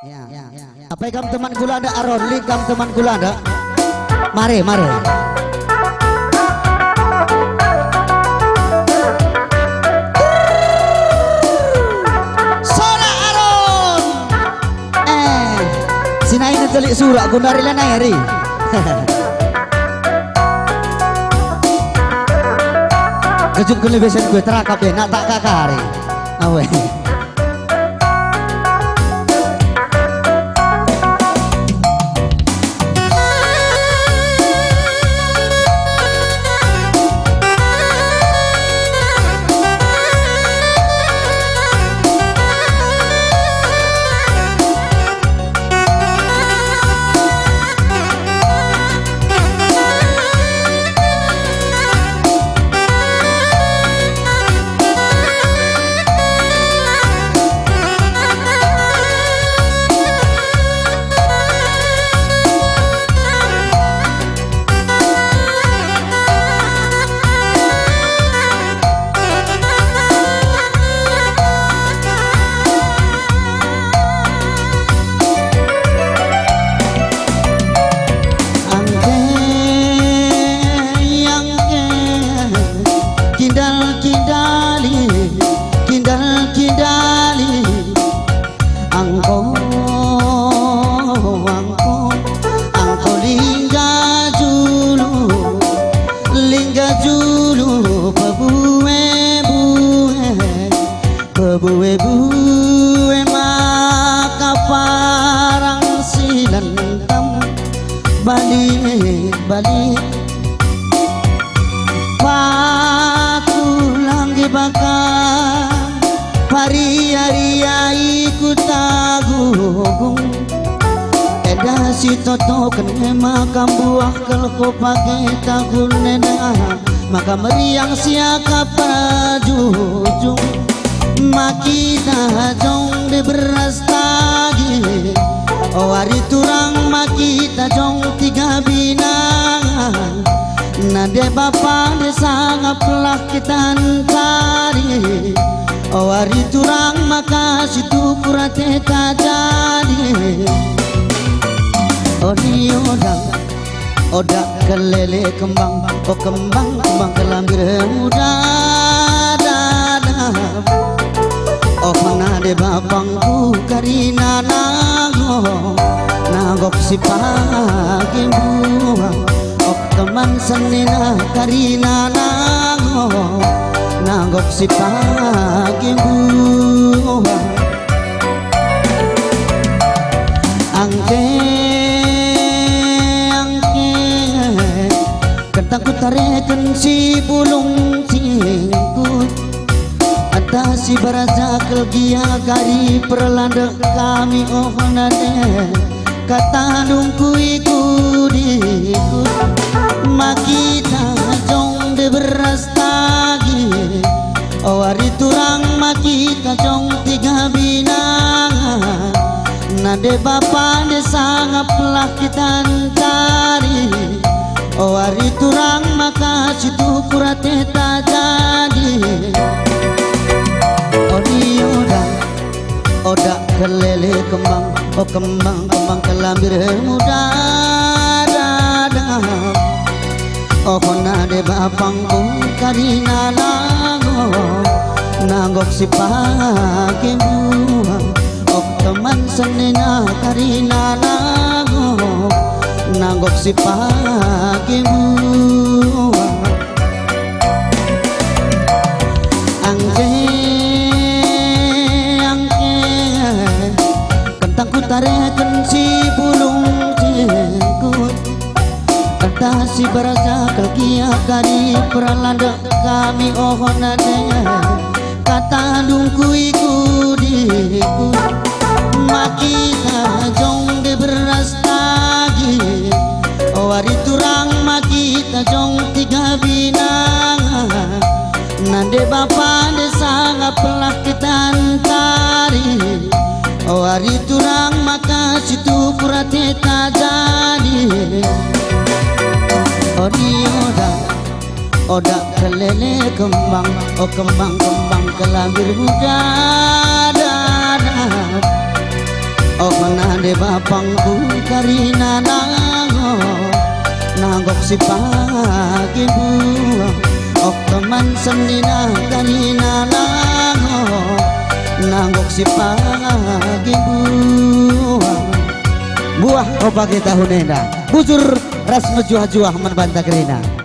Apa kam teman kula ada Aron, kam teman kula ada. Mari. Sora Aron. Sinai na telik surak gundari lanai hari. Kejut kene besen gue terakap deh, nak tak kakari. Awe. Bue maka parang silantam balik patulang gibaka pari-aria ikut tagung eda si toto kene makam buah kelko pake tagun nena maka meriang siaka prajujung makita jong de beras tagi wari turang makita jong tiga binangan nade bapa de sangat pelah kita cari wari turang maka situ kurate jadi odak kelele kembang kembang kelambir muda dadap nade bapangku karina nagok si pagi buang teman senina karina nagok si pagi buang angke kentang kutarekan si bulung tingkut ada si baraja kelgia kari perlanda kami nade kata nungku ikut makita jong de beras tagi wari turang makita jong tiga binangan nade bapa de sangat pelah kita cari wari turang maka situ kurate tak jadi odak kelele kembang kembang kelambir muda dadap nade bapangku karina nagok si pagi buang teman senina karina nagok si pagi buang kentang kutarekan si bulung tingkut ada si baraja kelgia kari perlanda kami nade kata nungku ikut makita jong de beras tagi wari turang makita jong tiga binangan nade bapa de sangat pelah kita cari wari turang maka situ kurate tak jadi odak kelele kembang kembang kelambir muda dadap oh nande bapangku karina nanggok si pagi buah oh teman senina karina nanggok si pagi buah oh pagi tahun enda bujur ras mejuah-juah men banta kerina